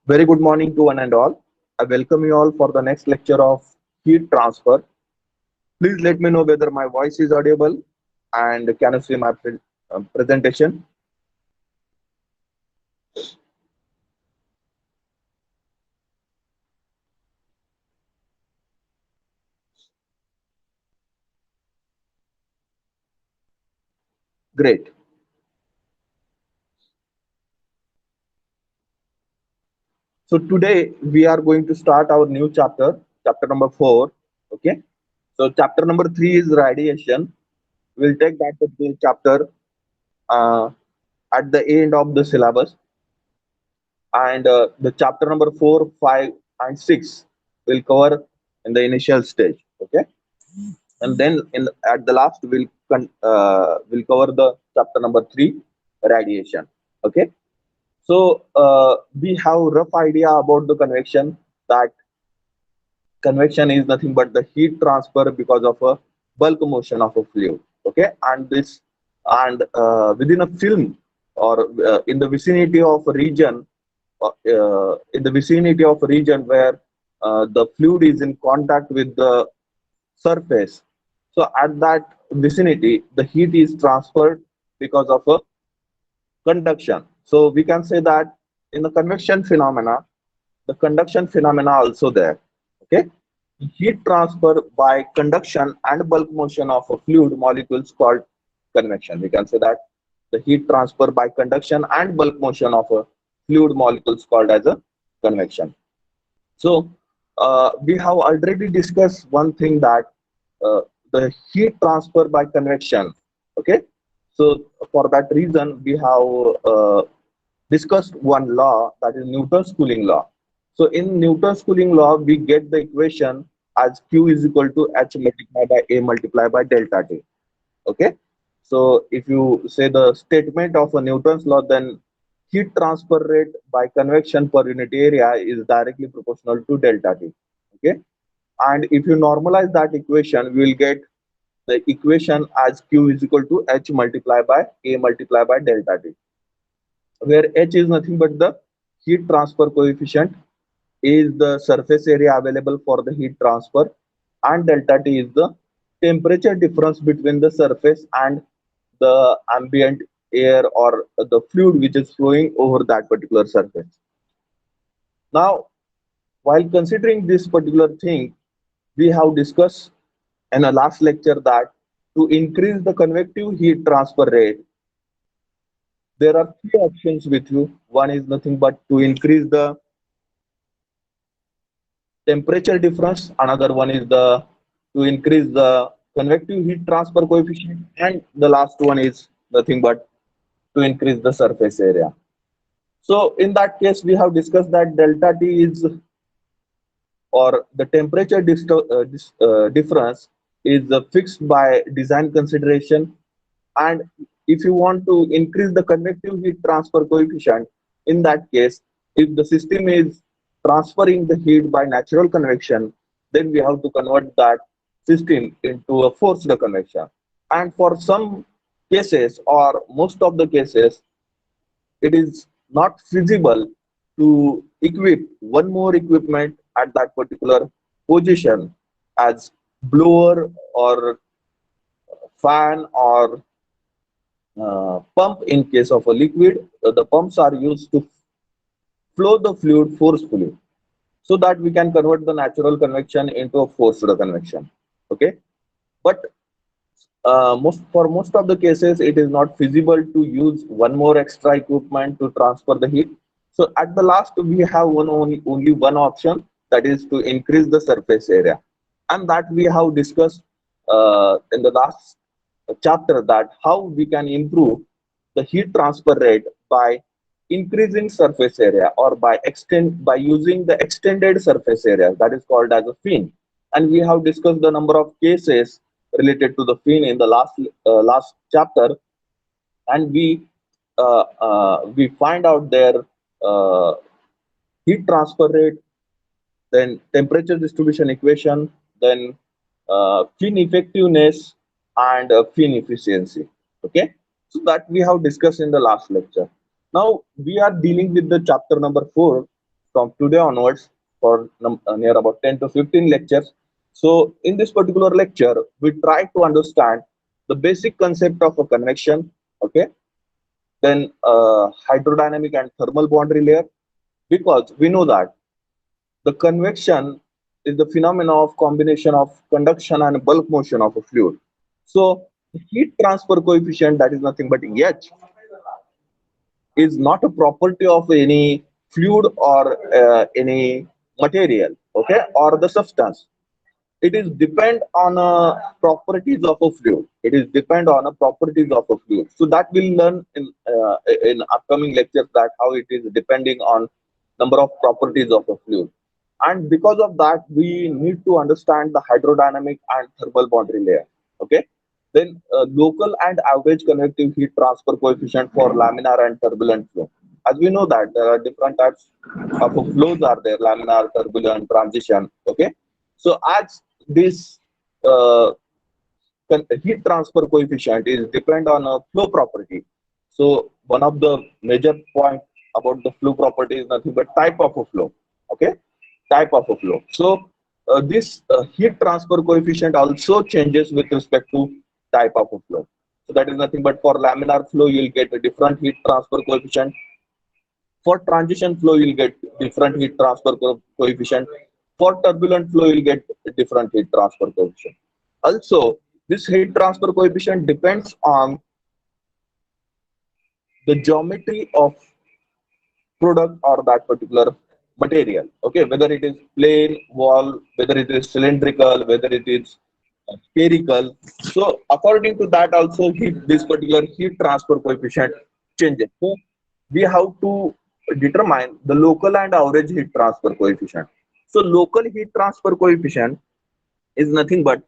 Very good morning to one and all. I welcome you all for the next lecture of heat transfer. Please let me know whether my voice is audible and can you see my presentation? Great. So today we are going to start our new chapter, chapter number 4. Okay. So chapter number 3 is radiation. We'll take that particular chapter uh, at the end of the syllabus, and the chapter number 4, 5, and 6 will cover in the initial stage. Okay, and then at the last we'll cover the chapter number 3, radiation. Okay, so we have rough idea about the convection, that convection is nothing but the heat transfer because of a bulk motion of a fluid. Okay, and this and within a film, or in the vicinity of a region, in the vicinity of a region where the fluid is in contact with the surface. So at that vicinity, the heat is transferred because of a conduction. So we can say that in the convection phenomena, the conduction phenomena also there. Okay, heat transfer by conduction and bulk motion of a fluid molecules called convection. We can say that the heat transfer by conduction and bulk motion of a fluid molecules called as a convection. So we have already discussed one thing, that uh, the heat transfer by convection. Okay, so for that reason we have discussed one law, that is Newton's cooling law. So in Newton's cooling law, we get the equation as Q is equal to H multiplied by A multiplied by delta T. Okay, so if you say the statement of a Newton's law, then heat transfer rate by convection per unit area is directly proportional to delta T. Okay, and if you normalize that equation, we will get the equation as Q is equal to H multiplied by A multiplied by delta T, where H is nothing but the heat transfer coefficient, is the surface area available for the heat transfer, and delta T is the temperature difference between the surface and the ambient air or the fluid which is flowing over that particular surface. Now, while considering this particular thing, we have discussed in a last lecture that to increase the convective heat transfer rate, there are three options with you. One is nothing but to increase the temperature difference, another one is the to increase the convective heat transfer coefficient, and the last one is nothing but to increase the surface area. So in that case, we have discussed that delta T is, or the temperature difference is fixed by design consideration, and if you want to increase the convective heat transfer coefficient, in that case, if the system is transferring the heat by natural convection, then we have to convert that system into a forced convection. And for some cases, or most of the cases, it is not feasible to equip one more equipment at that particular position, as blower or fan or pump. In case of a liquid, the pumps are used to flow the fluid forcefully, so that we can convert the natural convection into a forced convection. Okay, but most of the cases, it is not feasible to use one more extra equipment to transfer the heat. So at the last, we have only one option, that is to increase the surface area, and that we have discussed in the last chapter, that how we can improve the heat transfer rate by increasing surface area, or by using the extended surface area, that is called as a fin. And we have discussed the number of cases related to the fin in the last chapter, and we find out their uh, heat transfer rate, then temperature distribution equation, then fin effectiveness, and fin efficiency. Okay, so that we have discussed in the last lecture. Now we are dealing with the chapter number 4, from today onwards for near about 10 to 15 lectures. So in this particular lecture, we try to understand the basic concept of a convection, okay, then hydrodynamic and thermal boundary layer, because we know that the convection is the phenomena of combination of conduction and bulk motion of a fluid. So heat transfer coefficient, that is nothing but H, is not a property of any fluid or any material, okay, or the substance. It is depend on properties of a fluid. It is depend on properties of a fluid. So that we'll learn in upcoming lectures, that how it is depending on number of properties of a fluid. And because of that, we need to understand the hydrodynamic and thermal boundary layer. Okay. Then local and average convective heat transfer coefficient for laminar and turbulent flow. As we know that there are different types of flows are there: laminar, turbulent, transition. Okay. So as this uh, heat transfer coefficient is depend on a flow property. So one of the major point about the flow property is nothing but type of a flow. Okay, type of a flow. So this heat transfer coefficient also changes with respect to type of a flow. So that is nothing but for laminar flow you'll get a different heat transfer coefficient. For transition flow you'll get different heat transfer coefficient. For turbulent flow you'll get different heat transfer coefficient. Also, this heat transfer coefficient depends on the geometry of product or that particular material. Okay, whether it is plain wall, whether it is cylindrical, whether it is spherical. So according to that also this particular heat transfer coefficient changes. So we have to determine the local and average heat transfer coefficient. So local heat transfer coefficient is nothing but,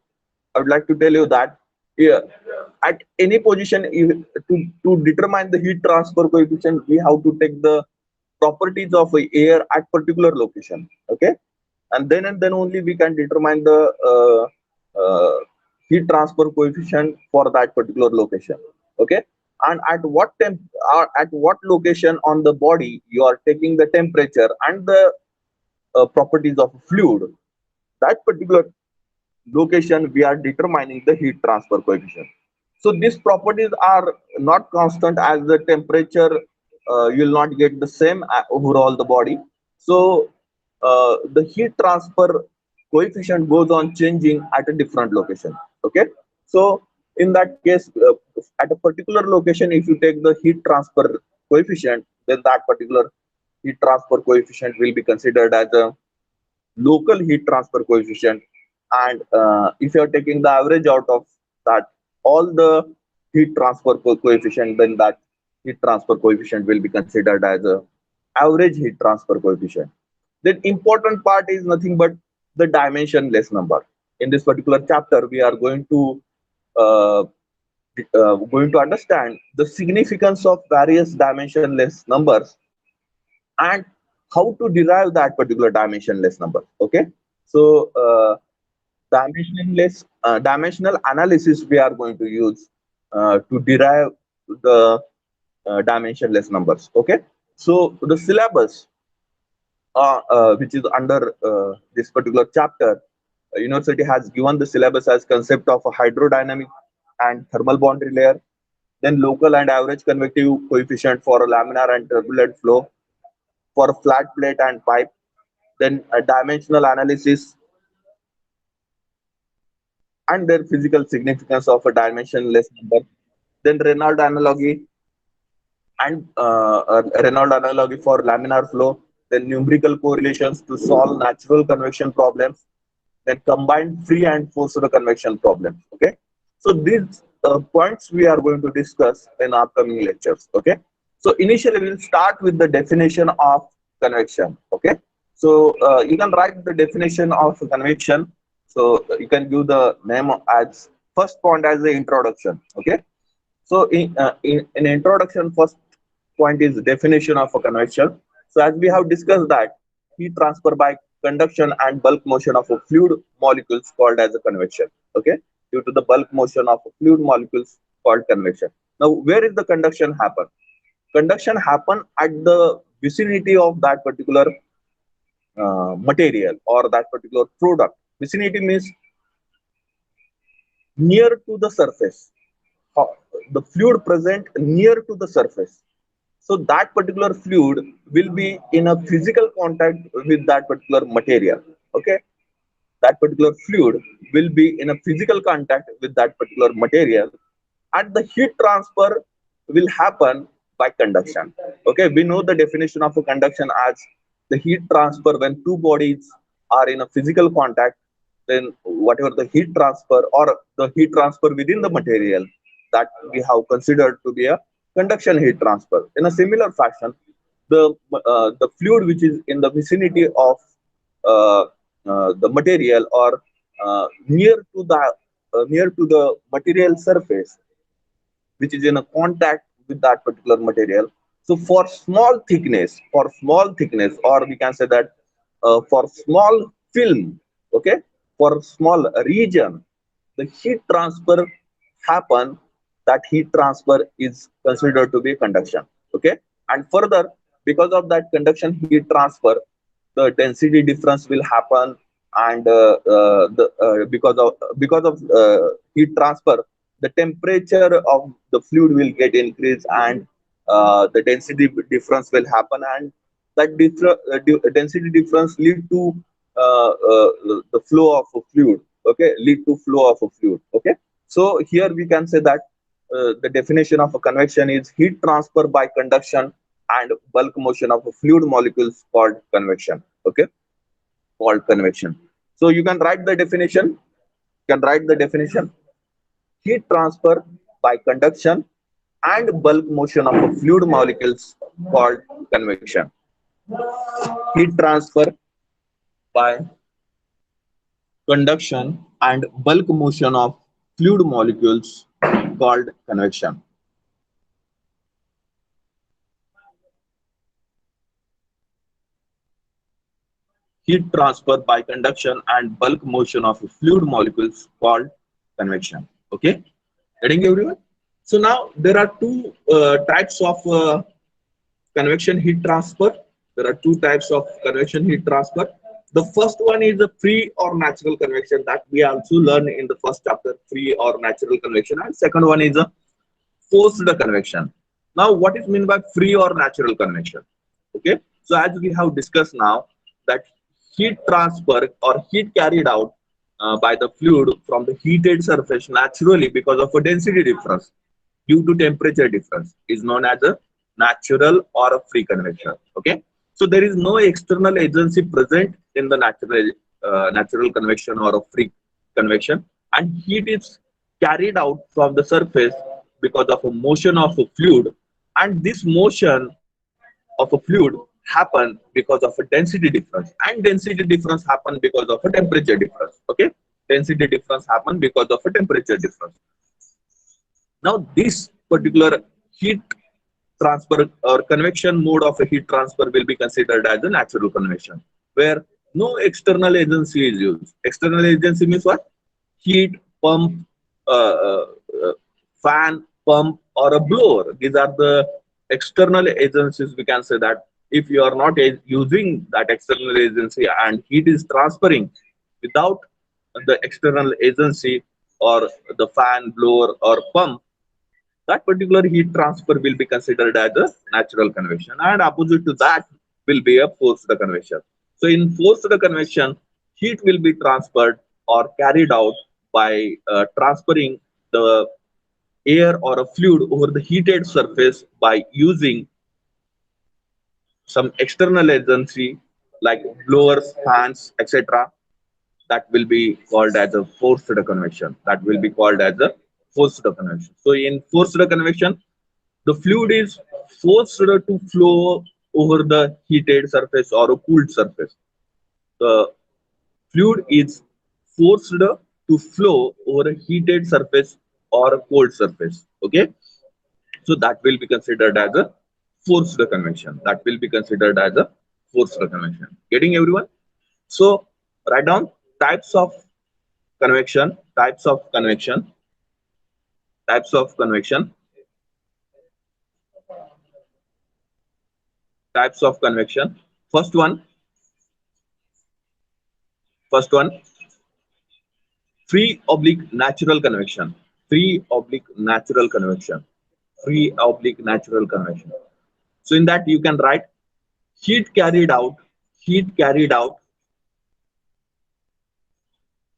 I would like to tell you that, yeah, at any position to determine the heat transfer coefficient, we have to take the properties of air at particular location. Okay, and then only we can determine the heat transfer coefficient for that particular location. Okay, and at what location on the body you are taking the temperature and the properties of fluid, that particular location we are determining the heat transfer coefficient. So these properties are not constant, as the temperature you will not get the same overall the body. So the heat transfer coefficient goes on changing at a different location. Okay, so in that case, at a particular location, if you take the heat transfer coefficient, then that particular heat transfer coefficient will be considered as a local heat transfer coefficient. And if you are taking the average out of that all the heat transfer coefficient, then that heat transfer coefficient will be considered as a average heat transfer coefficient. Then important part is nothing but the dimensionless number. In this particular chapter we are uh, going to understand the significance of various dimensionless numbers and how to derive that particular dimensionless number. Okay, so dimensional analysis we are going to use to derive the dimensionless numbers. Okay, so the syllabus which is under this particular chapter, university has given the syllabus as concept of a hydrodynamic and thermal boundary layer, then local and average convective coefficient for laminar and turbulent flow, for flat plate and pipe, then a dimensional analysis and their physical significance of a dimensionless number, then Reynolds analogy for laminar flow, then numerical correlations to solve natural convection problems, then combined free and forced convection problems. Okay, so these points we are going to discuss in upcoming lectures. Okay, so initially we'll start with the definition of convection. Okay, so you can write the definition of convection. So you can give the name as first point as the introduction. Okay, so in introduction, first point is definition of a convection. So as we have discussed that heat transfer by conduction and bulk motion of a fluid molecules called as a convection. Okay, due to the bulk motion of fluid molecules called convection. Now, where is the conduction happen? Conduction happen at the vicinity of that particular material or that particular product. Vicinity means near to the surface, ho- the fluid present near to the surface. So that particular fluid will be in a physical contact with that particular material. Okay, that particular fluid will be in a physical contact with that particular material, and the heat transfer will happen by conduction. Okay, we know the definition of a conduction as the heat transfer when two bodies are in a physical contact, then whatever the heat transfer or the heat transfer within the material, that we have considered to be a conduction heat transfer. In a similar fashion, the fluid which is in the vicinity of uh, the material or near to the material surface, which is in a contact with that particular material. So for small thickness, or we can say that for small film, okay, for small region, the heat transfer happen. That heat transfer is considered to be conduction. Okay, and further, because of that conduction heat transfer, the density difference will happen, and because of heat transfer, the temperature of the fluid will get increased, and the density difference will happen, and that density difference lead to the flow of a fluid. Okay, lead to flow of a fluid. Okay, so here we can say that the definition of a convection is heat transfer by conduction and bulk motion of a fluid molecules called convection. Okay, called convection. So you can write the definition. You can write the definition: heat transfer by conduction and bulk motion of a fluid molecules called convection. Heat transfer by conduction and bulk motion of fluid molecules called convection. Heat transfer by conduction and bulk motion of fluid molecules called convection. Okay, getting everyone? So now there are two types of convection heat transfer. There are two types of convection heat transfer. The first one is the free or natural convection that we also learn in the first chapter, free or natural convection, and second one is a forced convection. Now, what is meant by free or natural convection? Okay, so as we have discussed now, that heat transfer or heat carried out by the fluid from the heated surface naturally because of a density difference due to temperature difference is known as a natural or a free convection. Okay, so there is no external agency present in the natural convection or a free convection, and heat is carried out from the surface because of a motion of a fluid, and this motion of a fluid happen because of a density difference, and density difference happen because of a temperature difference. Okay, density difference happen because of a temperature difference. Now, this particular heat transfer or convection mode of a heat transfer will be considered as a natural convection, where no external agency is used. External agency means what? Heat, pump, uh, uh, uh, fan, pump, or a blower. These are the external agencies. We can say that if you are not using that external agency and heat is transferring without the external agency or the fan, blower, or pump, that particular heat transfer will be considered as a natural convection, and opposite to that will be a forced convection. So in forced convection, heat will be transferred or carried out by transferring the air or a fluid over the heated surface by using some external agency like blowers, fans, etc. That will be called as a forced convection. That will be called as a forced convection. So in forced convection, the fluid is forced to flow over the heated surface or a cooled surface. The fluid is forced to flow over a heated surface or a cold surface. Okay, so that will be considered as a forced convection. That will be considered as a forced convection. Getting everyone? So write down types of convection, types of convection, types of convection, types of convection. First one, First one, free oblique natural convection. Free oblique natural convection. Free oblique natural convection. So in that you can write heat carried out, heat carried out,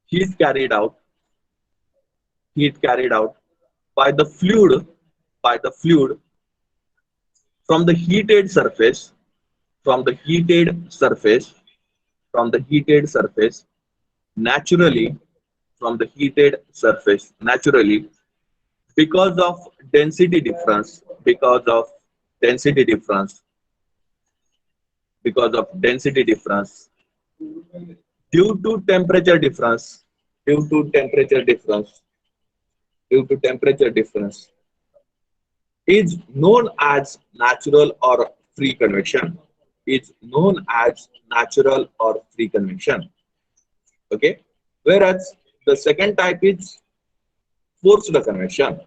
heat carried out, heat carried out by the fluid, by the fluid from the heated surface, from the heated surface, from the heated surface, naturally, from the heated surface, naturally, because of density difference, because of density difference, because of density difference, due to temperature difference, due to temperature difference, due to temperature difference, is known as natural or free convection. Is known as natural or free convection. Okay. Whereas the second type is forced convection.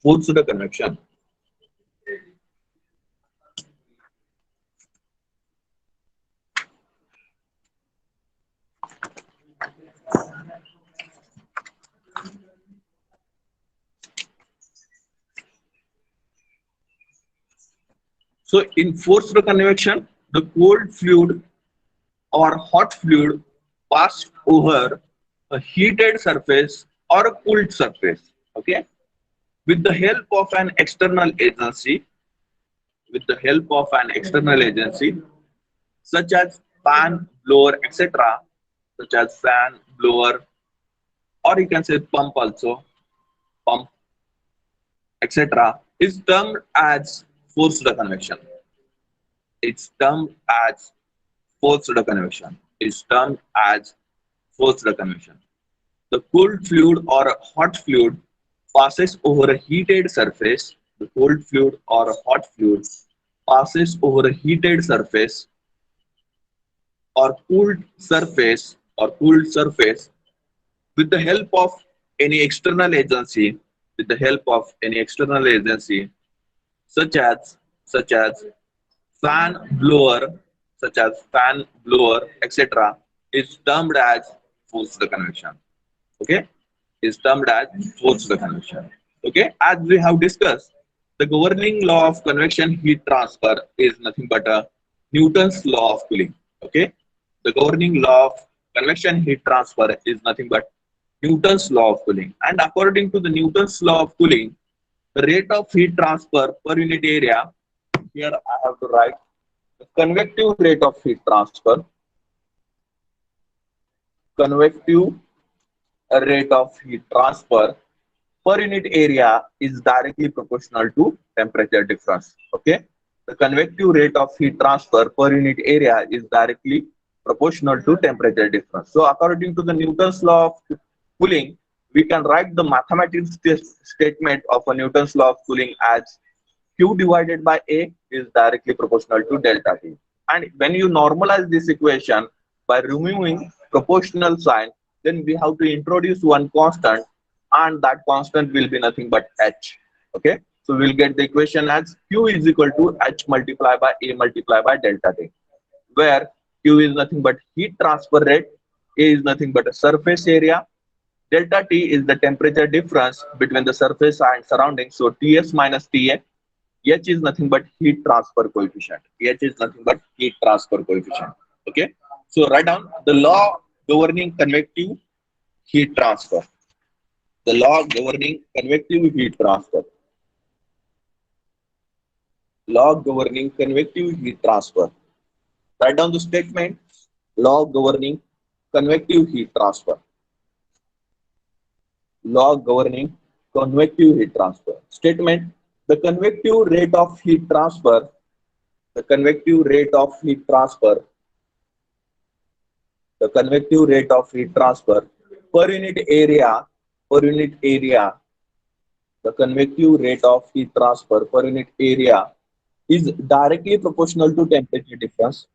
Forced convection. So in forced convection, the cold fluid or hot fluid passed over a heated surface or a cooled surface. Okay. With the help of an external agency, with the help of an external agency, such as fan, blower, etc., such as fan, blower, or you can say pump also, pump, etc., is termed as forced convection. It's termed as forced convection. Is termed as forced convection. The cold fluid or hot fluid passes over a heated surface. The cold fluid or hot fluid passes over a heated surface or cooled surface with the help of any external agency, with the help of any external agency, such as fan blower, such as fan blower, etc., is termed as forced convection. Okay, is termed as forced convection. Okay, as we have discussed, the governing law of convection heat transfer is nothing but a Newton's law of cooling. Okay, the governing law of convection heat transfer is nothing but Newton's law of cooling. And according to the Newton's law of cooling, the rate of heat transfer per unit area, here I have to write the convective rate of heat transfer, convective rate of heat transfer per unit area is directly proportional to temperature difference. Okay, the convective rate of heat transfer per unit area is directly proportional to temperature difference. So according to the Newton's law of cooling, we can write the mathematical statement of a Newton's law of cooling as Q divided by A is directly proportional to delta T. And when you normalize this equation by removing proportional sign, then we have to introduce one constant, and that constant will be nothing but H. Okay, so we'll get the equation as Q is equal to H multiplied by A multiplied by delta T, where Q is nothing but heat transfer rate, A is nothing but a surface area, delta T is the temperature difference between the surface and surrounding. So Ts minus Ta. H is nothing but heat transfer coefficient. H is nothing but heat transfer coefficient. Okay. So write down the law governing convective heat transfer. The law governing convective heat transfer. Law governing convective heat transfer. Write down the statement. Law governing convective heat transfer. Law governing convective heat transfer. Statement. The convective rate of heat transfer, the convective rate of heat transfer, the convective rate of heat transfer per unit area, per unit area, the convective rate of heat transfer per unit area is directly proportional to temperature difference,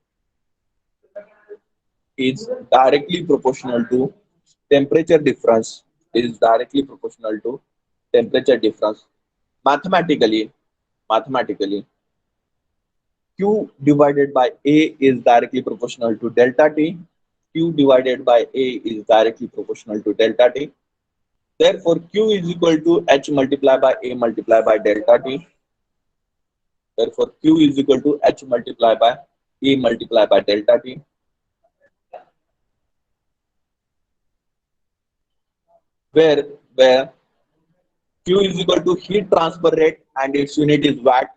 is directly proportional to temperature difference, is directly proportional to temperature difference. Mathematically, Q divided by A is directly proportional to delta T, Q divided by A is directly proportional to delta T. Therefore, Q is equal to H multiplied by A multiplied by delta T. Therefore, Q is equal to H multiplied by A multiplied by delta T. Where Q is equal to heat transfer rate and its unit is watt.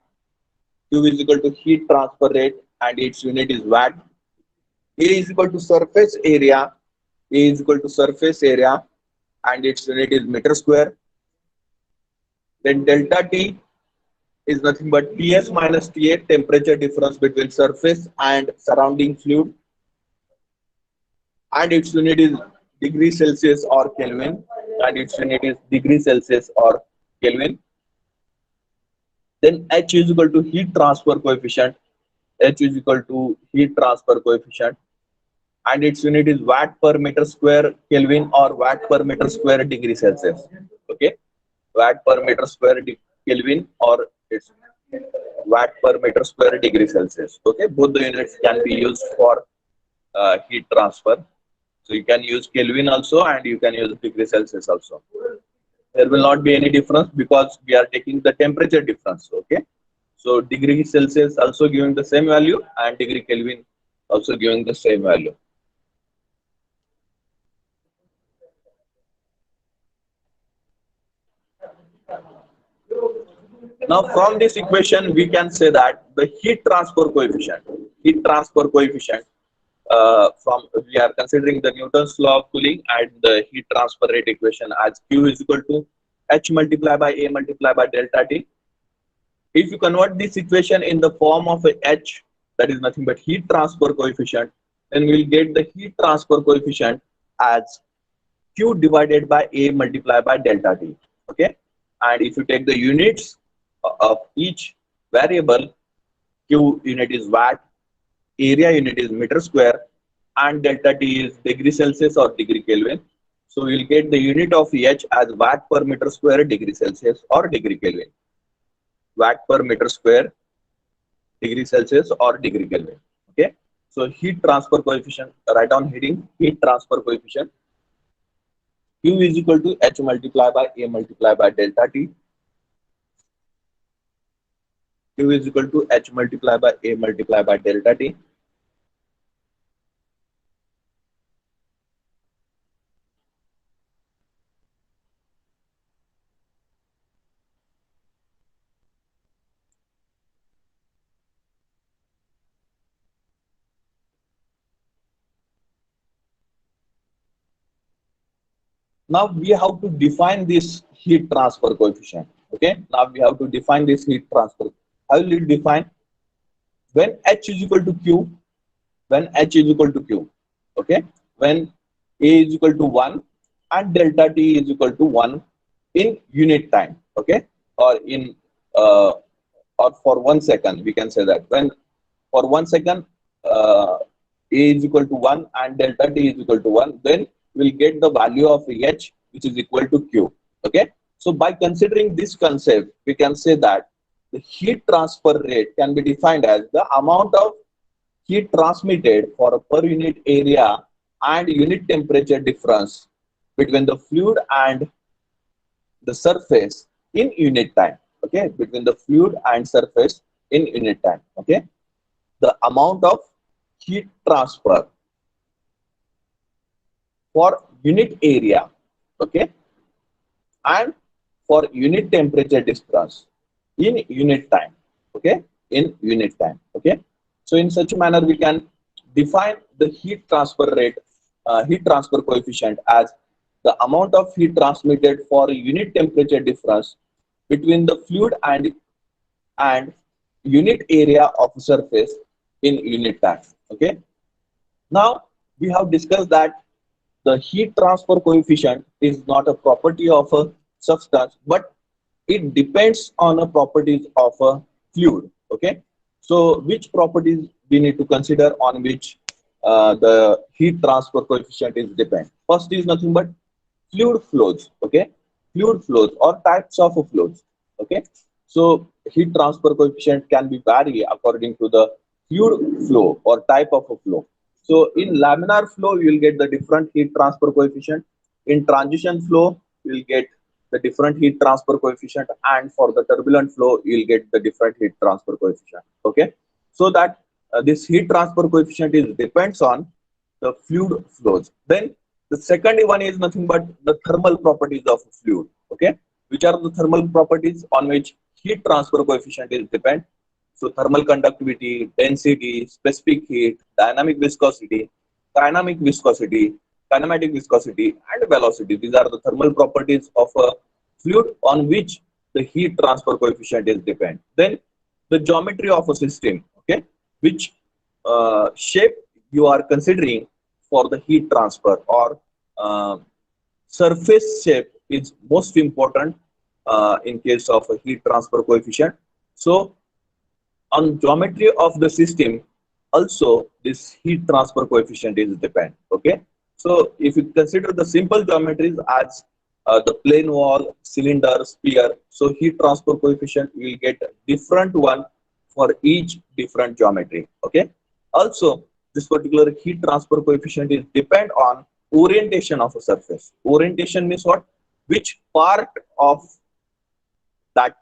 Q is equal to heat transfer rate and its unit is watt. A is equal to surface area. A is equal to surface area and its unit is meter square. Then delta T is nothing but Ts minus Ta, temperature difference between surface and surrounding fluid, and its unit is degree Celsius or Kelvin, and its unit is degree Celsius or Kelvin. Then H is equal to heat transfer coefficient. H is equal to heat transfer coefficient, and its unit is watt per meter square Kelvin or watt per meter square degree Celsius. Okay, watt per meter square Kelvin or its watt per meter square degree Celsius. Okay, both the units can be used for heat transfer. So you can use Kelvin also and you can use degree Celsius also. There will not be any difference because we are taking the temperature difference. Okay, so degree Celsius also giving the same value and degree Kelvin also giving the same value. Now from this equation we can say that the heat transfer coefficient from we are considering the Newton's law of cooling and the heat transfer rate equation as Q is equal to H multiplied by A multiplied by delta T. If you convert this equation in the form of a H, that is nothing but heat transfer coefficient, then we will get the heat transfer coefficient as Q divided by A multiplied by delta T. Okay, and if you take the units of each variable, Q unit is watt, area unit is meter square, and delta T is degree Celsius or degree Kelvin. So we will get the unit of H as watt per meter square degree Celsius or degree Kelvin. Watt per meter square degree Celsius or degree Kelvin. Okay. So heat transfer coefficient, write down heading heat transfer coefficient. Q is equal to H multiplied by A multiplied by delta T. Q is equal to H multiplied by A multiplied by delta T. Now we have to define this heat transfer coefficient. Okay. Now we have to define this heat transfer. How will you define? When H is equal to Q, when H is equal to Q, okay, when A is equal to 1 and delta T is equal to 1 in unit time, okay, or in or for 1 second, we can say that when for 1 second A is equal to 1 and delta T is equal to 1, then we'll get the value of H which is equal to Q. Okay, so by considering this concept, we can say that the heat transfer rate can be defined as the amount of heat transmitted for a per unit area and unit temperature difference between the fluid and the surface in unit time. Okay, between the fluid and surface in unit time. Okay, the amount of heat transfer for unit area, okay, and for unit temperature difference in unit time, okay, in unit time. Okay, so in such a manner we can define the heat transfer rate, heat transfer coefficient as the amount of heat transmitted for unit temperature difference between the fluid and unit area of surface in unit time. Okay, now we have discussed that the heat transfer coefficient is not a property of a substance, but it depends on the properties of a fluid. Okay, so which properties we need to consider on which the heat transfer coefficient is depend? First is nothing but fluid flows. Okay, fluid flows or types of fluids. Okay, so heat transfer coefficient can be vary according to the fluid flow or type of a flow. So in laminar flow, you will get the different heat transfer coefficient. In transition flow, you will get the different heat transfer coefficient, and for the turbulent flow, you will get the different heat transfer coefficient. Okay, so that this heat transfer coefficient is depends on the fluid flows. Then the second one is nothing but the thermal properties of fluid. Okay, which are the thermal properties on which heat transfer coefficient is depend. So thermal conductivity, density, specific heat, dynamic viscosity, kinematic viscosity, and velocity. These are the thermal properties of a fluid on which the heat transfer coefficient is depend. Then the geometry of a system, okay, which shape you are considering for the heat transfer, or uh, surface shape is most important in case of a heat transfer coefficient. So on geometry of the system also this heat transfer coefficient is depend. Okay, so if you consider the simple geometries as the plane wall, cylinder, sphere, so heat transfer coefficient will get different one for each different geometry. Okay, also this particular heat transfer coefficient is depend on orientation of a surface. Orientation means what? Which part of that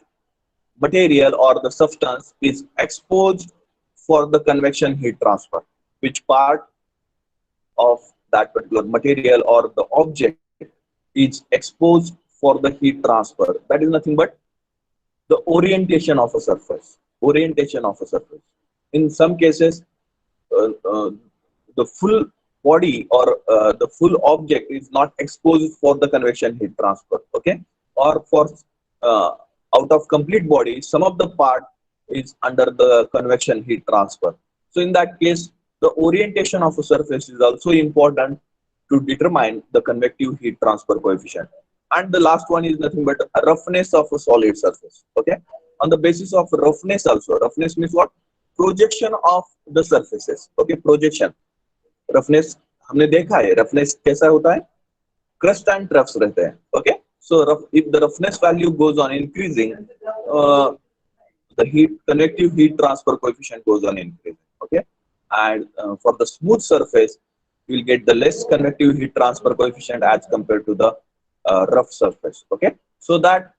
material or the substance is exposed for the convection heat transfer, which part of that particular material or the object is exposed for the heat transfer. That is nothing but the orientation of a surface. Orientation of a surface. In some cases, uh, uh, the full body or the full object is not exposed for the convection heat transfer. Okay, or for uh, out of complete body, some of the part is under the convection heat transfer. So in that case, the orientation of a surface is also important to determine the convective heat transfer coefficient. And the last one is nothing but a roughness of a solid surface. Okay, on the basis of roughness also, roughness means what? Projection of the surfaces. Okay, projection. Roughness हमने देखा है, roughness कैसा होता है? Crust and troughs रहते हैं. Okay, so if the roughness value goes on increasing, the heat convective heat transfer coefficient goes on increasing. Okay, and for the smooth surface you will get the less convective heat transfer coefficient as compared to the rough surface. Okay, so that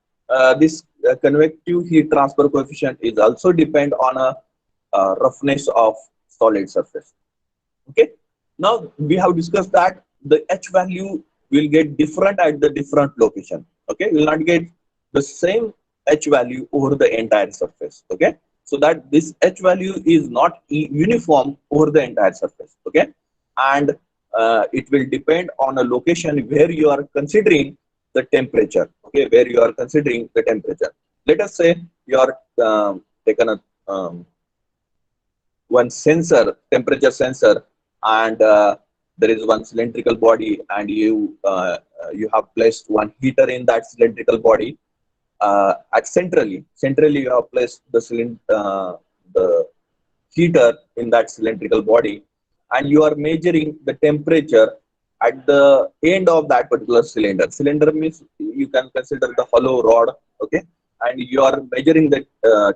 this convective heat transfer coefficient is also depend on a roughness of solid surface. Okay, now we have discussed that the h value will get different at the different location. Okay, you will not get the same h value over the entire surface. Okay, so that this h value is not uniform over the entire surface. Okay, and it will depend on a location where you are considering the temperature. Okay, where you are considering the temperature. Let us say you are taken a one sensor, temperature sensor, and there is one cylindrical body, and you have placed one heater in that cylindrical body. At centrally you have placed the the heater in that cylindrical body, and you are measuring the temperature at the end of that particular cylinder. Cylinder means you can consider the hollow rod. Okay, and you are measuring the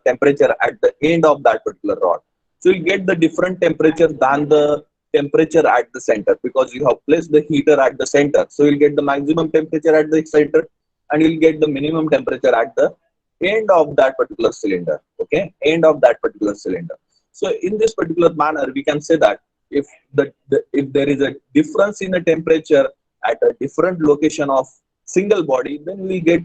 temperature at the end of that particular rod. So you get the different temperature than the temperature at the center, because you have placed the heater at the center. So you'll get the maximum temperature at the center, and you'll get the minimum temperature at the end of that particular cylinder. Okay, end of that particular cylinder. So in this particular manner, we can say that if if there is a difference in the temperature at a different location of single body, then we get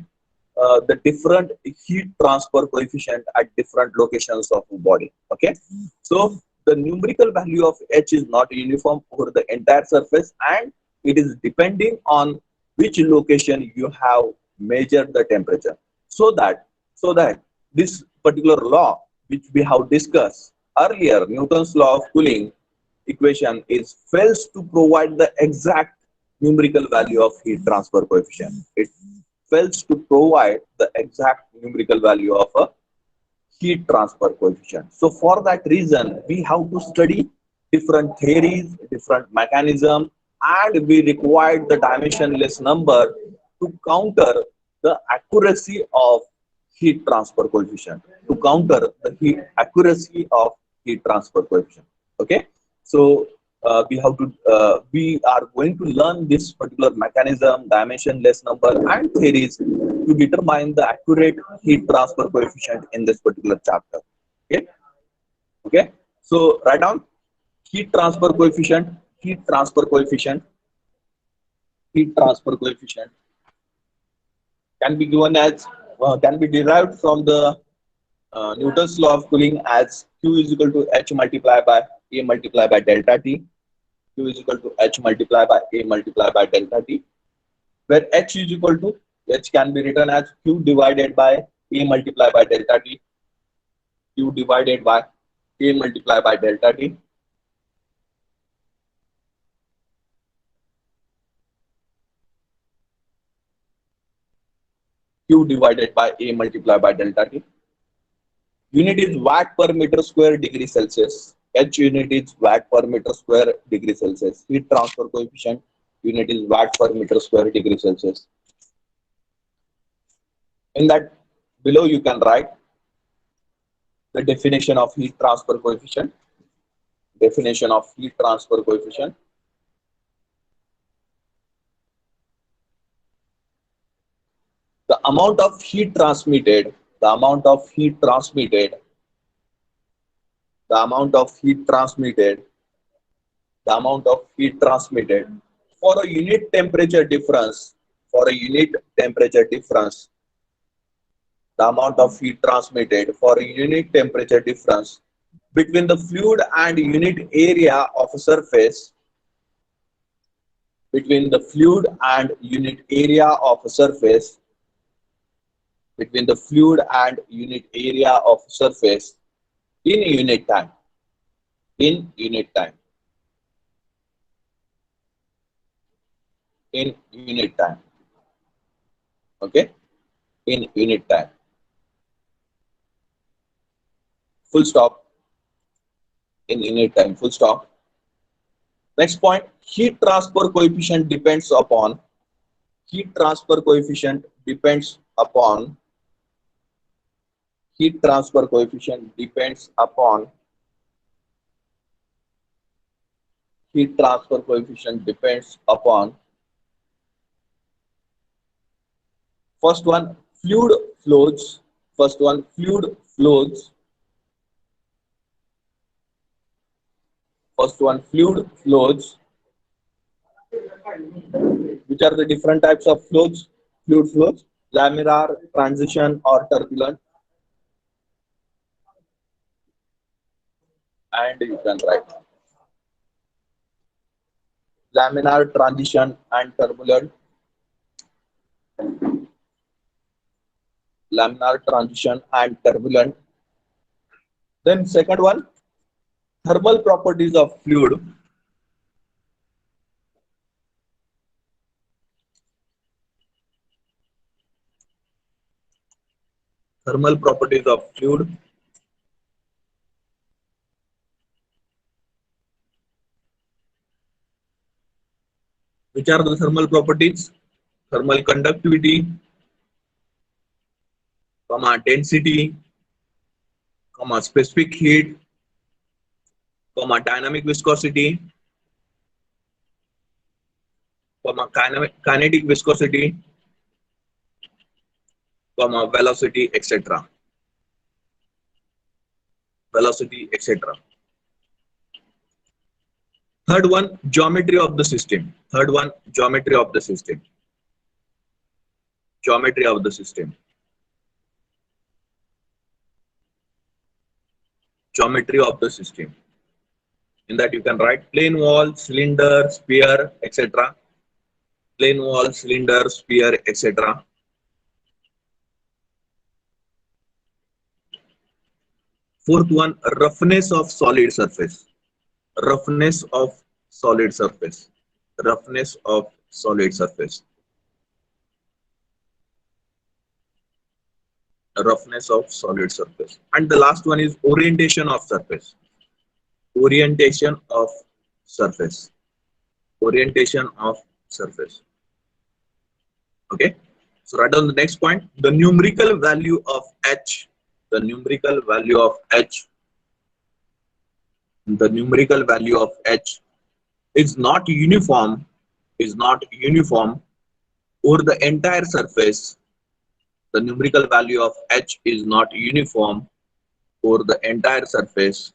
the different heat transfer coefficient at different locations of the body. Okay, so the numerical value of h is not uniform over the entire surface, and it is depending on which location you have measured the temperature. So that this particular law which we have discussed earlier, Newton's law of cooling equation, is fails to provide the exact numerical value of heat transfer coefficient. It fails to provide the exact numerical value of a heat transfer coefficient. So for that reason, we have to study different theories, different mechanism, and we required the dimensionless number to counter the accuracy of heat transfer coefficient, to counter the heat accuracy of heat transfer coefficient. Okay, so we are going to learn this particular mechanism, dimensionless number, and theories to determine the accurate heat transfer coefficient in this particular chapter. Okay. Okay. So write down heat transfer coefficient. Heat transfer coefficient. Heat transfer coefficient can be given as can be derived from the Newton's law of cooling as Q is equal to H multiplied by A multiplied by delta T. Q is equal to H multiplied by A multiplied by delta T, where H is equal to H can be written as Q divided by A multiplied by delta T. Q divided by A multiplied by delta T. Q divided by A multiplied by delta T. Unit is watt per meter square degree Celsius. H unit is watt per meter square degree Celsius. Heat transfer coefficient unit is watt per meter square degree Celsius. In that below you can write the definition of heat transfer coefficient. Definition of heat transfer coefficient. The amount of heat transmitted, the amount of heat transmitted, the amount of heat transmitted, the amount of heat transmitted for a unit temperature difference, for a unit temperature difference, the amount of heat transmitted for a unit temperature difference between the fluid and unit area of a surface, between the fluid and unit area of a surface, between the fluid and unit area of surface in unit time, in unit time, in unit time. Okay, in unit time. Full stop. In unit time. Full stop. Next point, heat transfer coefficient depends upon, heat transfer coefficient depends upon, heat transfer coefficient depends upon, heat transfer coefficient depends upon, first one, fluid flows, first one, fluid flows, first one, fluid flows. Which are the different types of flows? Fluid flows, laminar, transition, or turbulent. And you can write laminar, transition, and turbulent. Laminar, transition, and turbulent. Then second one, thermal properties of fluid. Thermal properties of fluid. Which are the thermal properties? Thermal conductivity, comma density, comma specific heat, comma dynamic viscosity, comma kinetic viscosity, comma velocity, etc. Velocity, etc. Third one, geometry of the system. Third one, geometry of the system. Geometry of the system. Geometry of the system. In that you can write plane wall, cylinder, sphere, etc. Plane wall, cylinder, sphere, etc. Fourth one, roughness of solid surface. Roughness of solid surface. Roughness of solid surface. Roughness of solid surface. And the last one is orientation of surface. Orientation of surface. Orientation of surface. Okay. So write down the next point. The numerical value of H. The numerical value of H. The numerical value of H is not uniform, is not uniform over the entire surface. The numerical value of H is not uniform over the entire surface.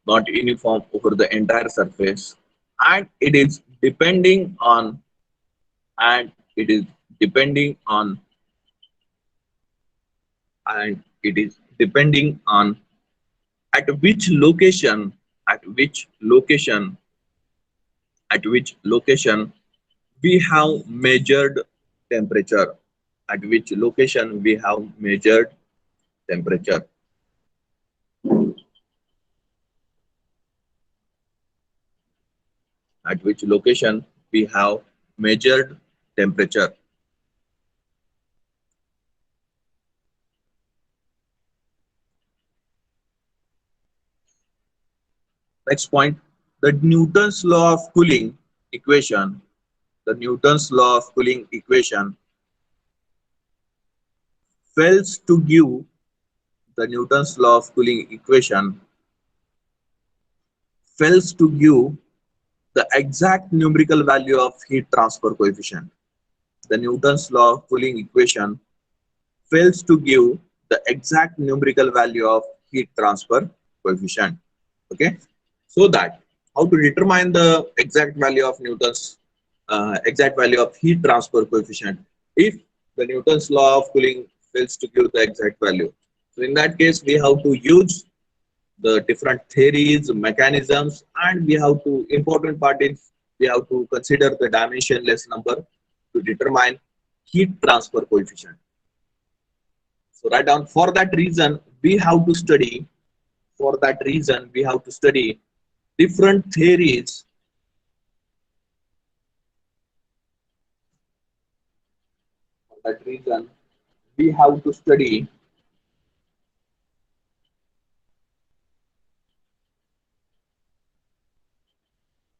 Not uniform over the entire surface, and it is depending on and it is depending on and it is depending on at which location at which location at which location we have measured temperature, at which location we have measured temperature. At which location we have measured temperature. Next point, the Newton's law of cooling equation. The Newton's law of cooling equation fails to give the Newton's law of cooling equation fails to give the exact numerical value of heat transfer coefficient. The Newton's law of cooling equation fails to give the exact numerical value of heat transfer coefficient. Okay, so that how to determine the exact value of Newton's exact value of heat transfer coefficient if the Newton's law of cooling fails to give the exact value. So in that case, we have to use the different theories, mechanisms, and we have to important part is we have to consider the dimensionless number to determine heat transfer coefficient. So write down, for that reason we have to study different theories. For that reason we have to study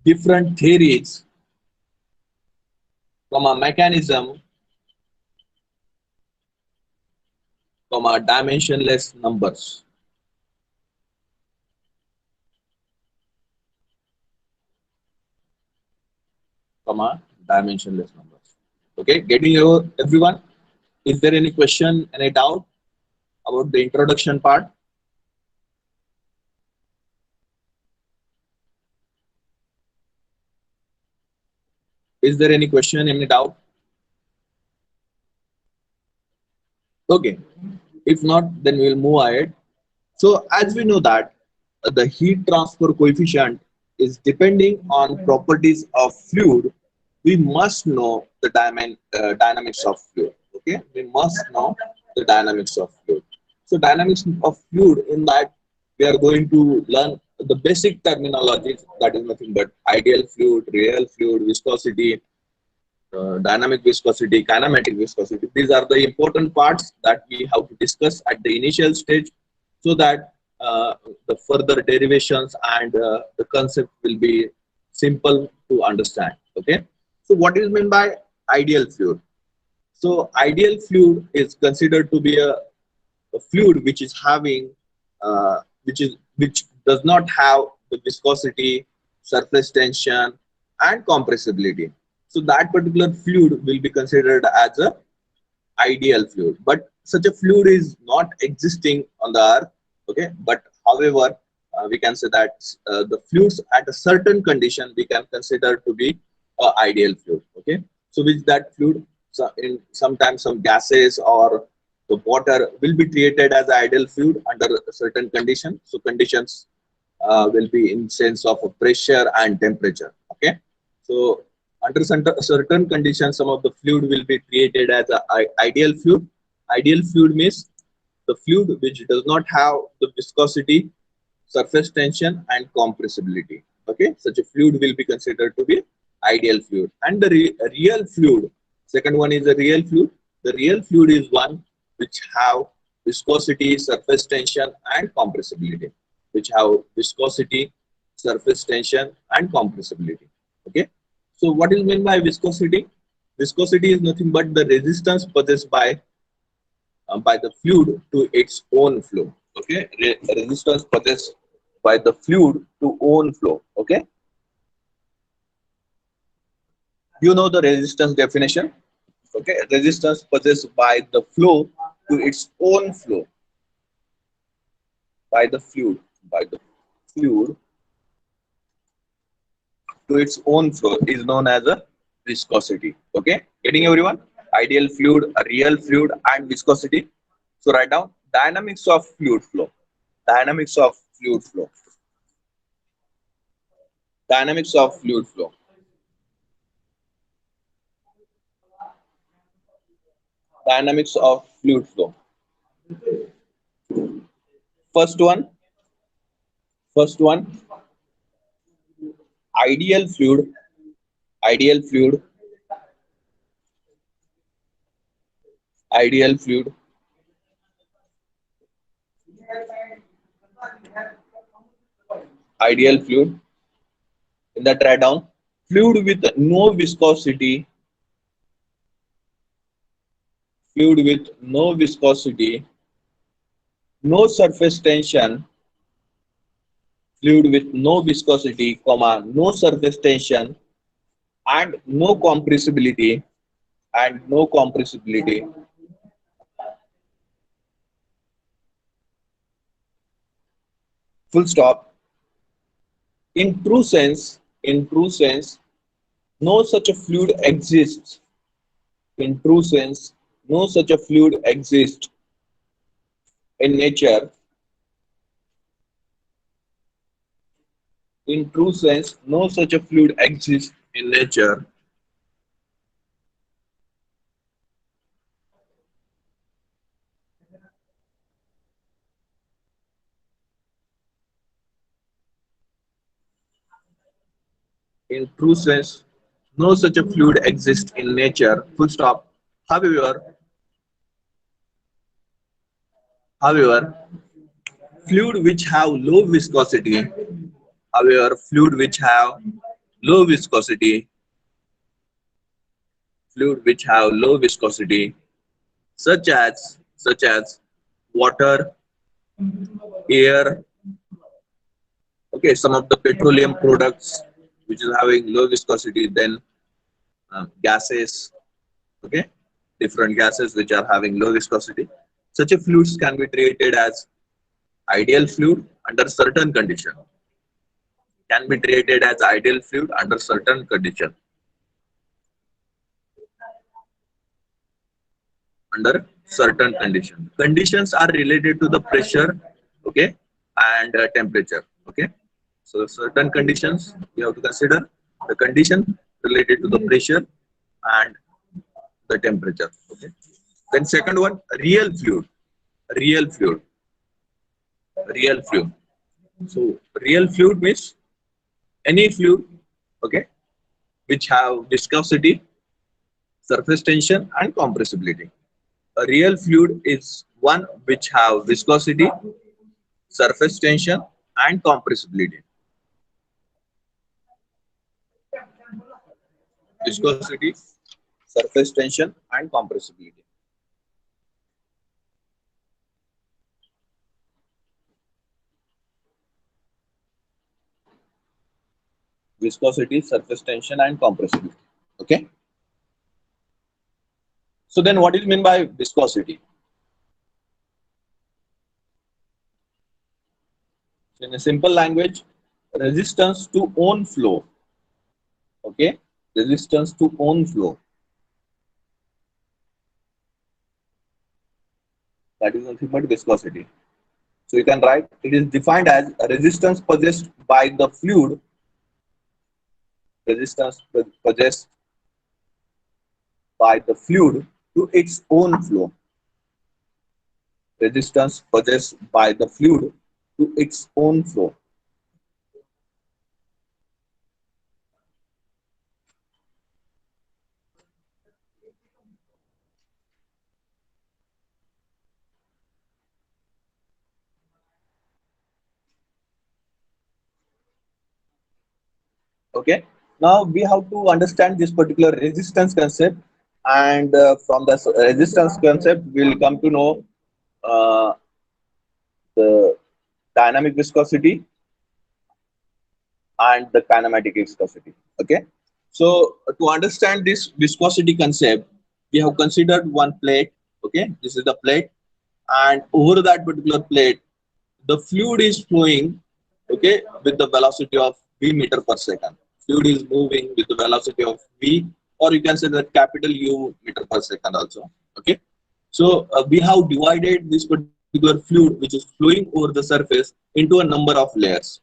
different theories from a mechanism from a dimensionless numbers. From a dimensionless numbers. Okay, getting over everyone. Is there any question, any doubt about the introduction part? Is there any question, any doubt? Okay, if not, then we will move ahead. So as we know that the heat transfer coefficient is depending on properties of fluid, we must know the dynamics of fluid. Okay, we must know the dynamics of fluid. So dynamics of fluid, in that we are going to learn the basic terminologies, that is nothing but ideal fluid, real fluid, viscosity, dynamic viscosity, kinematic viscosity. These are the important parts that we have to discuss at the initial stage, so that the further derivations and the concept will be simple to understand. Okay. So what is meant by ideal fluid? So ideal fluid is considered to be a fluid which is having which does not have the viscosity, surface tension, and compressibility. So that particular fluid will be considered as a ideal fluid. But such a fluid is not existing on the earth. Okay, but however, we can say that the fluids at a certain condition we can consider to be ideal fluid. Okay, so with that fluid, so in sometimes some gases or the water will be treated as ideal fluid under a certain condition. So conditions will be in sense of pressure and temperature. Okay, so under certain conditions, some of the fluid will be treated as a ideal fluid. Ideal fluid means the fluid which does not have the viscosity, surface tension, and compressibility. Okay, such a fluid will be considered to be ideal fluid. And the real fluid, second one is a real fluid. The real fluid is one which have viscosity, surface tension, and compressibility. Which have viscosity, surface tension, and compressibility. Okay. So what is meant by viscosity? Viscosity is nothing but the resistance possessed by the fluid to its own flow. Okay, resistance possessed by the fluid to own flow. Okay, you know the resistance definition. Okay, resistance possessed by the flow to its own flow, by the fluid to its own flow is known as a viscosity. Okay, getting everyone? Ideal fluid, a real fluid, and viscosity. So write down dynamics of fluid flow. Dynamics of fluid flow. Dynamics of fluid flow. Dynamics of fluid flow. First one, first one, ideal fluid, ideal fluid, ideal fluid, ideal fluid. In that write down fluid with no viscosity, fluid with no viscosity, no surface tension, fluid with no viscosity, comma, no surface tension, and no compressibility, and no compressibility. Full stop. In true sense, no such a fluid exists. In true sense, no such a fluid exists in nature. In true sense, no such a fluid exists in nature. In true sense, no such a fluid exists in nature. Full stop. However, fluid which have low viscosity, however, fluid which have low viscosity, fluid which have low viscosity, such as water, air, okay, some of the petroleum products which is having low viscosity, then gases, okay, different gases which are having low viscosity. Such a fluids can be treated as ideal fluid under certain condition. Can be treated as ideal fluid under certain condition. Under certain condition. Conditions are related to the pressure, okay, and temperature. Okay, so certain conditions you have to consider the condition related to the pressure and the temperature. Okay. Then second one, real fluid, real fluid, real fluid. So real fluid means any fluid, okay, which have viscosity, surface tension, and compressibility. A real fluid is one which have viscosity, surface tension, and compressibility. Viscosity, surface tension, and compressibility. Viscosity, surface tension, and compressibility. Okay. So then what is meant by viscosity? So in a simple language, resistance to own flow. Okay. Resistance to own flow. That is nothing but viscosity. So you can write it is defined as a resistance possessed by the fluid, resistance possessed by the fluid to its own flow. Resistance possessed by the fluid to its own flow. Okay. Now we have to understand this particular resistance concept, and from the resistance concept, we'll come to know uh, the dynamic viscosity and the kinematic viscosity. Okay, so to understand this viscosity concept, we have considered one plate. Okay, this is the plate, and over that particular plate, the fluid is flowing, okay, with the velocity of v meter per second. Fluid is moving with the velocity of v, or you can say that capital U meter per second also. Okay, so we have divided this particular fluid which is flowing over the surface into a number of layers,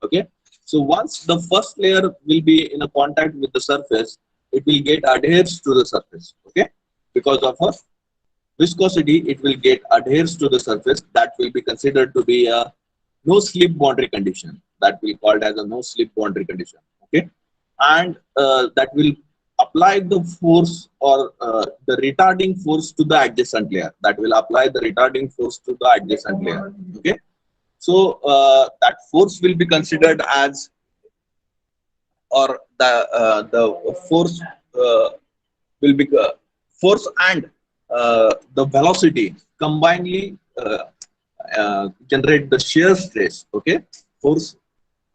okay. So once the first layer will be in a contact with the surface, it will get adheres to the surface, okay, because of a viscosity, it will get adheres to the surface. That will be considered to be a no slip boundary condition. That will be called as a no slip boundary condition. Okay, and that will apply the force or the retarding force to the adjacent layer. That will apply the retarding force to the adjacent layer. Okay, so that force will be considered as, or the force will be force and the velocity combinedly generate the shear stress. Okay, force,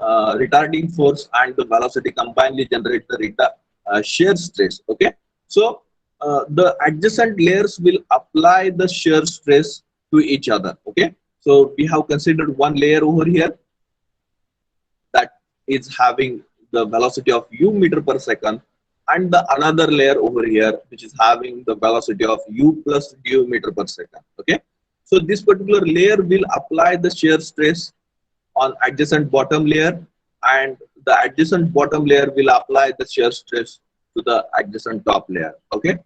retarding force and the velocity combinedly generate the shear stress. Okay, so the adjacent layers will apply the shear stress to each other. Okay, so we have considered one layer over here that is having the velocity of u meter per second, and the another layer over here which is having the velocity of u plus du meter per second. Okay, so this particular layer will apply the shear stress on adjacent bottom layer, and the adjacent bottom layer will apply the shear stress to the adjacent top layer. Okay,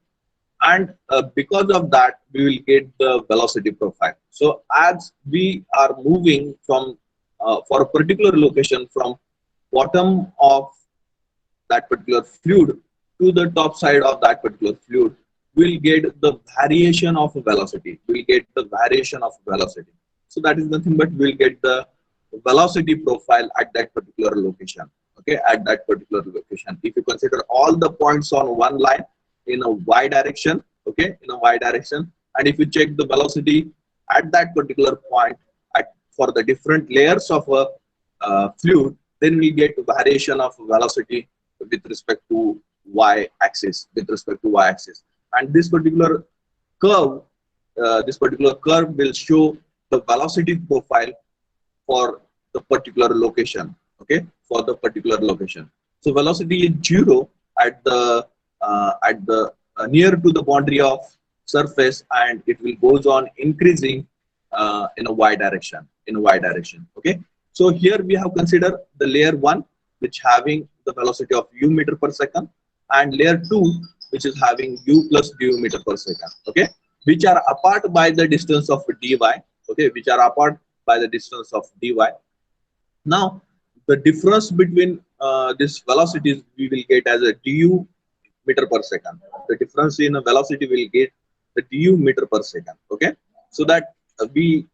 and because of that we will get the velocity profile. So as we are moving from for a particular location from bottom of that particular fluid to the top side of that particular fluid, we'll get the variation of velocity. We'll get the variation of velocity. So that is nothing but we'll get the velocity profile at that particular location. Okay, at that particular location. If you consider all the points on one line in a y direction, okay, in a y direction, and if you check the velocity at that particular point for the different layers of a fluid, then we get variation of velocity with respect to y-axis, and this particular curve will show the velocity profile for the particular location. Okay, for the particular location. So velocity is 0 at the near to the boundary of surface, and it will goes on increasing in a y direction. Okay, so here we have considered the layer 1 which having the velocity of u meter per second, and layer 2 which is having u plus du meter per second. Okay, which are apart by the distance of dy. Okay, which are apart by the distance of dy. Now the difference between this velocities we will get as a du meter per second. The difference in velocity will get the du meter per second. Okay, so that we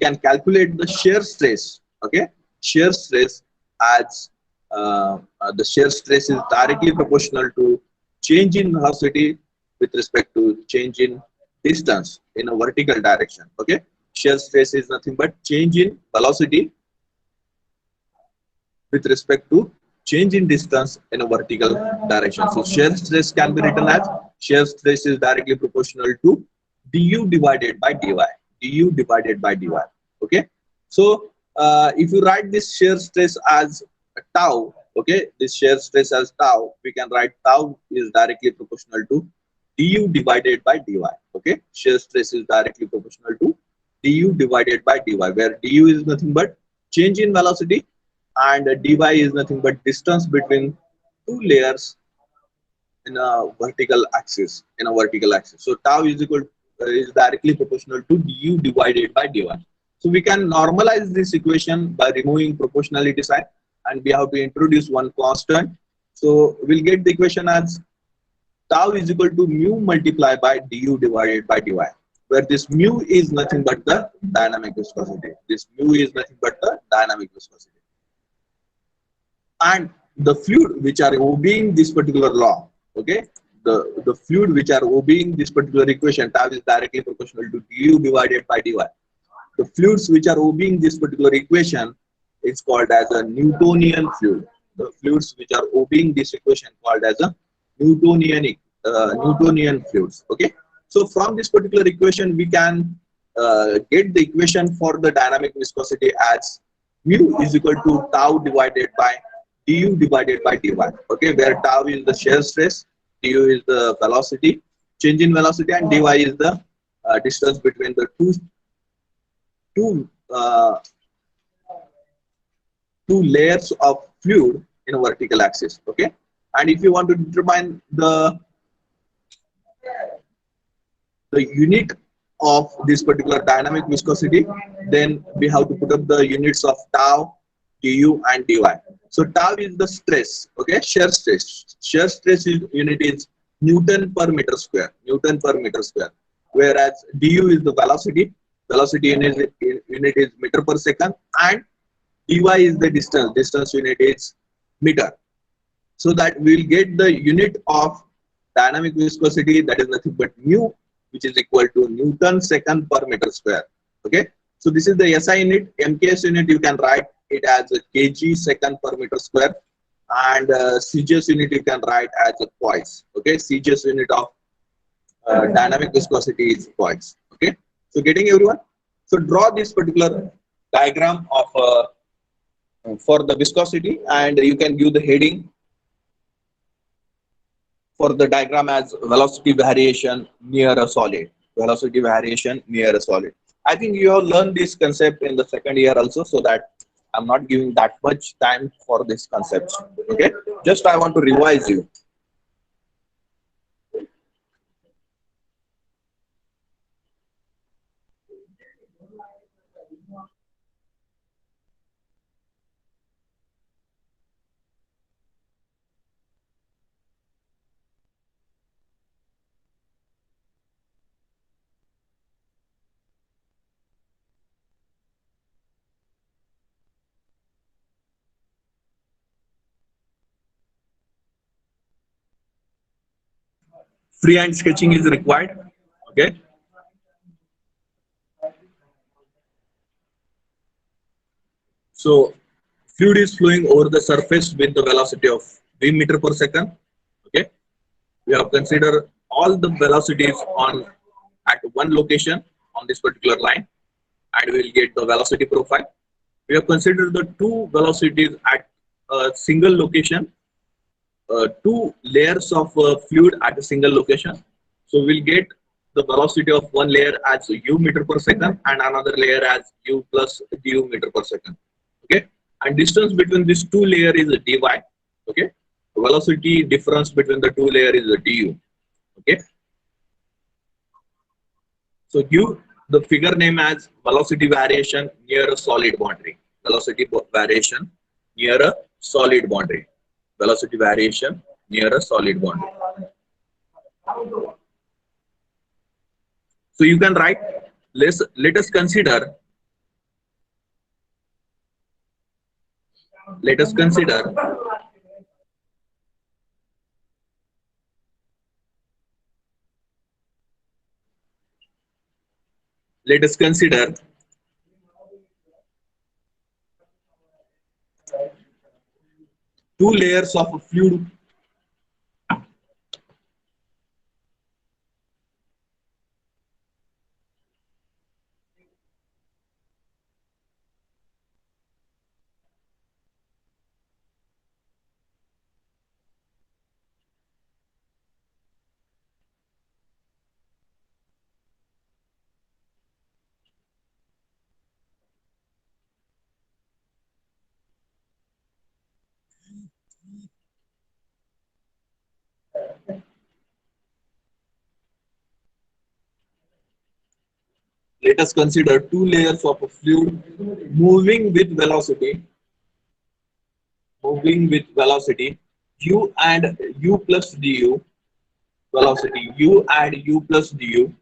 can calculate the shear stress. Okay, shear stress as the shear stress is directly proportional to change in velocity with respect to change in distance in a vertical direction. Okay, shear stress is nothing but change in velocity with respect to change in distance in a vertical direction. So shear stress can be written as shear stress is directly proportional to du divided by dy. Okay, so if you write this shear stress as tau, okay, this shear stress as tau, we can write tau is directly proportional to du divided by dy. Okay, shear stress is directly proportional to du divided by dy, where du is nothing but change in velocity and dy is nothing but distance between two layers in a vertical axis. So tau is equal is directly proportional to du divided by dy. So we can normalize this equation by removing proportionality sign, and we have to introduce one constant. So we'll get the equation as tau is equal to mu multiplied by du divided by dy, where this mu is nothing but the dynamic viscosity. And the fluid which are obeying this particular law, okay, the fluid which are obeying this particular equation, tau is directly proportional to du divided by dy. The fluids which are obeying this particular equation is called as a Newtonian fluid. The fluids which are obeying this equation called as a Newtonian fluids. Okay. So from this particular equation, we can get the equation for the dynamic viscosity as mu is equal to tau divided by du divided by dy. Okay, where tau is the shear stress, du is the velocity, change in velocity, and dy is the distance between the two two layers of fluid in a vertical axis. Okay, and if you want to determine the unit of this particular dynamic viscosity, then we have to put up the units of tau, du, and dy. So tau is the stress, okay, shear stress. Shear stress is unit is Newton per meter square. Newton per meter square. Whereas du is the velocity. Velocity unit is meter per second, and dy is the distance. Distance unit is meter. So that we will get the unit of dynamic viscosity, that is nothing but mu, which is equal to Newton second per meter square. Okay, so this is the SI unit. MKS unit you can write it as a kg second per meter square, and CGS unit you can write as a poise. Okay, CGS unit of dynamic viscosity is poise. Okay, so getting everyone. So draw this particular diagram of for the viscosity, and you can give the heading for the diagram as velocity variation near a solid. Velocity variation near a solid. I think you have learned this concept in the second year also, so that I'm not giving that much time for this concept. Okay, just I want to revise you. Freehand sketching is required. Okay, so fluid is flowing over the surface with the velocity of v meter per second. Okay, we have considered all the velocities on at one location on this particular line, and we will get the velocity profile. We have considered the two velocities at a single location, two layers of fluid at a single location. So we'll get the velocity of one layer as u meter per second and another layer as u plus du meter per second. Okay, and distance between these two layers is dy. Okay, velocity difference between the two layers is du. Okay, so give the figure name as velocity variation near a solid boundary. Velocity variation near a solid boundary. Velocity variation near a solid boundary. So you can write, let us consider, let us consider let us consider two layers of fluid. Let us consider two layers of a fluid moving with velocity, u and u plus du, velocity u and u plus du,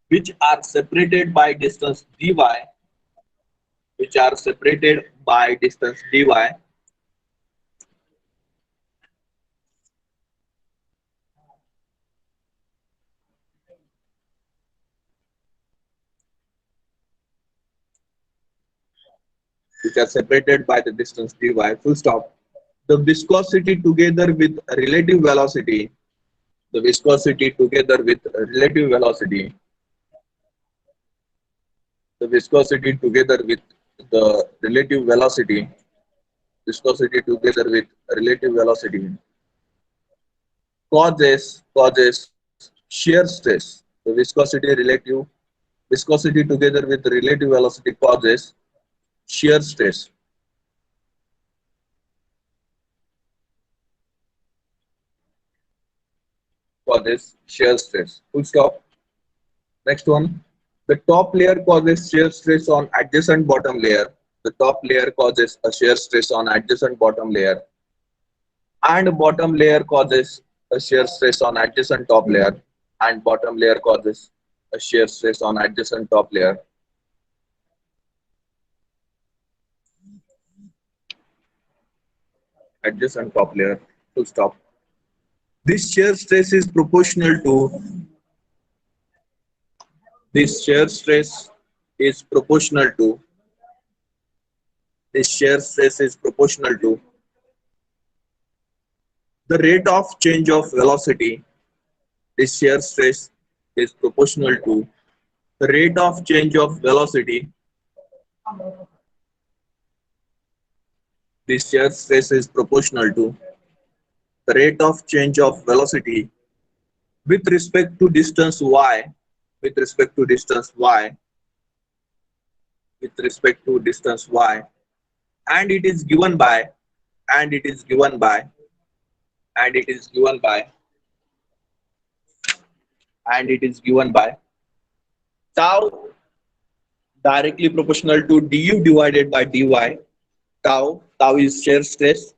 which are separated by distance dy, which are separated by distance dy, which are separated by the distance dy, full stop. The viscosity together with relative velocity, the viscosity together with relative velocity, the viscosity together with the relative velocity, viscosity together with relative velocity causes shear stress. The viscosity together with relative velocity causes shear stress. Causes shear stress. Full stop. Next one. The top layer causes shear stress on adjacent bottom layer. The top layer causes a shear stress on adjacent bottom layer. And bottom layer causes a shear stress on adjacent top layer. And bottom layer causes a shear stress on adjacent top layer. Adjacent top layer. Full stop. This shear stress is proportional to this shear stress is proportional to this shear stress is proportional to the rate of change of velocity. This shear stress is proportional to the rate of change of velocity. This shear stress is proportional to the rate of change of velocity with respect to distance y, with respect to distance y, with respect to distance y, and it is given by, and it is given by, and it is given by, and it is given by tau directly proportional to du divided by dy. Tau is shear stress.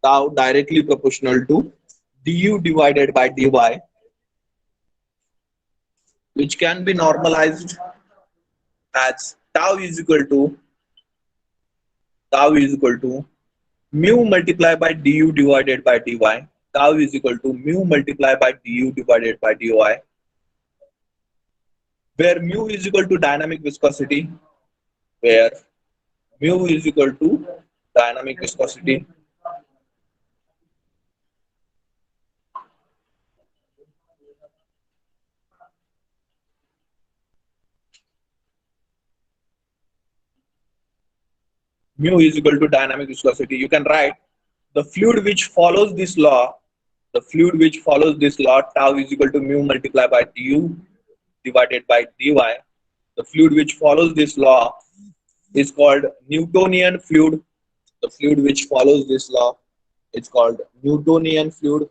Tau directly proportional to du divided by dy, which can be normalized as tau is equal to mu multiplied by du divided by dy. Tau is equal to mu multiplied by du divided by dy, where mu is equal to dynamic viscosity, where mu is equal to dynamic viscosity, mu is equal to dynamic viscosity. You can write the fluid which follows this law, the fluid which follows this law, tau is equal to mu multiplied by du divided by dy. The fluid which follows this law is called Newtonian fluid. The fluid which follows this law is called Newtonian fluid.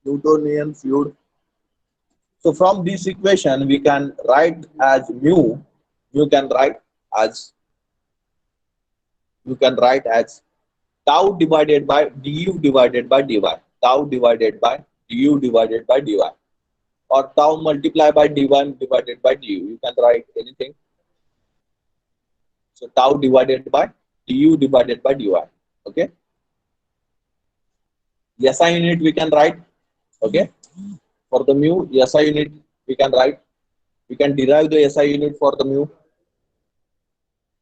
Newtonian fluid. So from this equation we can write as mu. You can write as tau divided by du divided by dy. Tau divided by du divided by dy, or tau multiplied by dy divided by du. You can write anything. So tau divided by du divided by dy. Okay. SI unit we can write. Okay. For the mu, SI unit we can write. We can derive the SI unit for the mu.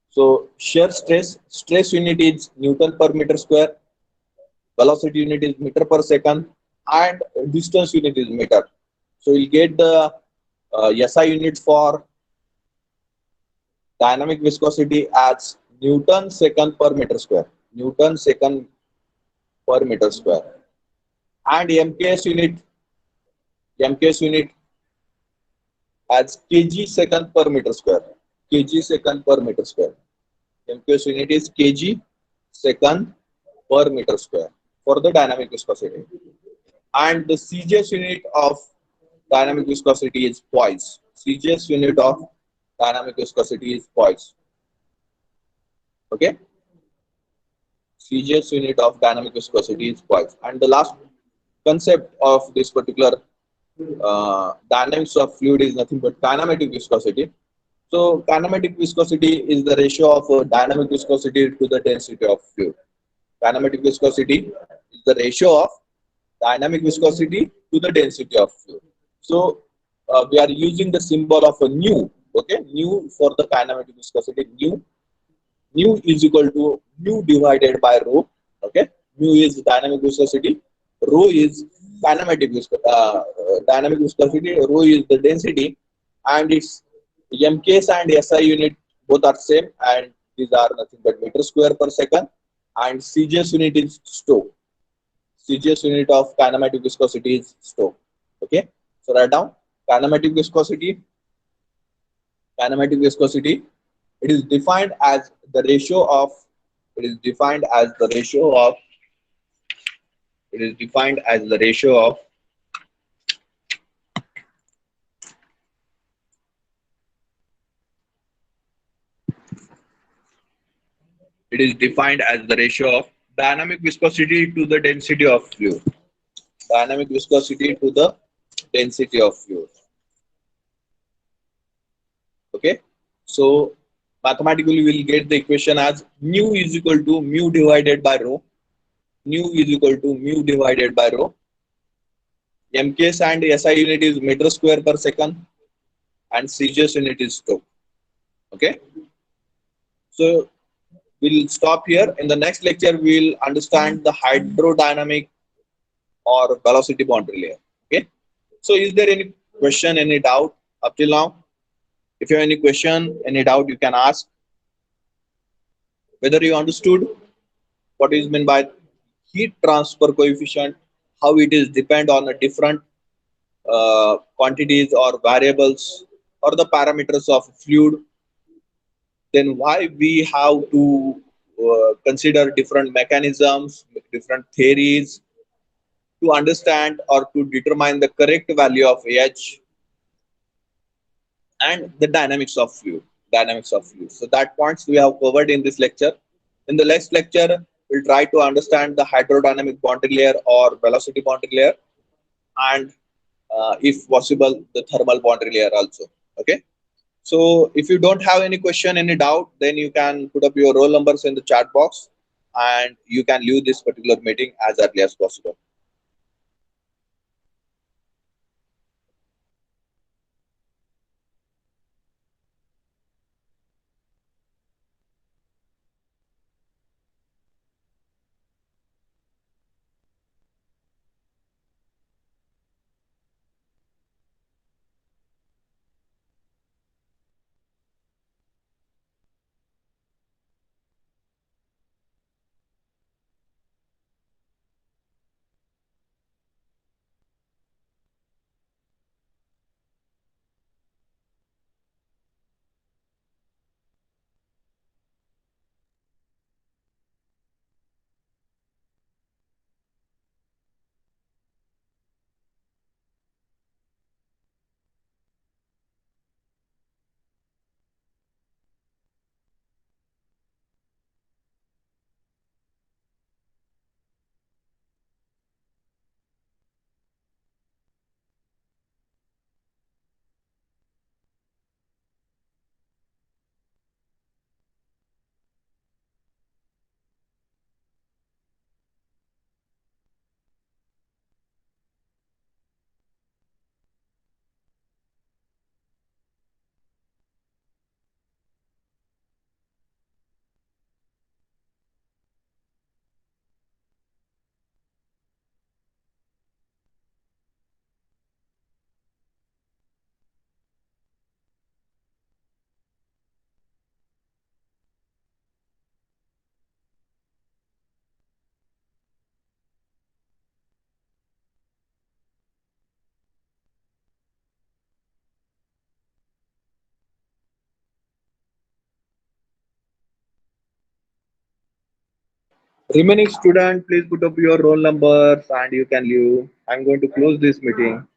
So shear stress unit is Newton per meter square, velocity unit is meter per second, and distance unit is meter. So you'll get the SI unit for dynamic viscosity as Newton second per meter square. Newton second per meter square. And MKS unit as kg second per meter square. Kg second per meter square. MKS unit is kg second per meter square for the dynamic viscosity. And the CGS unit of dynamic viscosity is poise. CGS unit of dynamic viscosity is poise. Okay. CGS unit of dynamic viscosity is poise. And the last concept of this particular dynamics of fluid is nothing but kinematic viscosity. So kinematic viscosity is the ratio of dynamic viscosity to the density of fluid. Kinematic viscosity is the ratio of dynamic viscosity to the density of fluid. So we are using the symbol of a nu Okay, nu for the kinematic viscosity, nu is equal to mu divided by rho. Okay, mu is dynamic viscosity, rho is dynamic viscosity, rho is the density, and its mks and SI unit both are same, and these are nothing but meter square per second, and CGS unit is Stoke. CGS unit of kinematic viscosity is Stoke. Okay, so write down kinematic viscosity. Kinematic viscosity. It is defined as the ratio of. It is defined as the ratio of. It is defined as the ratio of. It is defined as the ratio of dynamic viscosity to the density of fluid. Dynamic viscosity to the density of fluid. Okay, so mathematically we'll get the equation as mu is equal to mu divided by rho. Mu is equal to mu divided by rho. MKS and SI unit is meter square per second, and CGS unit is Stoke. Okay, so we'll stop here. In the next lecture, we'll understand the hydrodynamic or velocity boundary layer. Okay, so is there any question, any doubt up till now? If you have any question, any doubt, you can ask. Whether you understood what is meant by heat transfer coefficient, how it is depend on a different quantities or variables or the parameters of fluid, then why we have to consider different mechanisms, different theories to understand or to determine the correct value of H and the dynamics of fluid. Dynamics of fluid. So that points we have covered in this lecture. In the next lecture, we'll try to understand the hydrodynamic boundary layer or velocity boundary layer, and if possible, the thermal boundary layer also. Okay. So if you don't have any question, any doubt, then you can put up your roll numbers in the chat box, and you can leave this particular meeting as early as possible. Remaining student, please put up your roll numbers and you can leave. I'm going to close this meeting.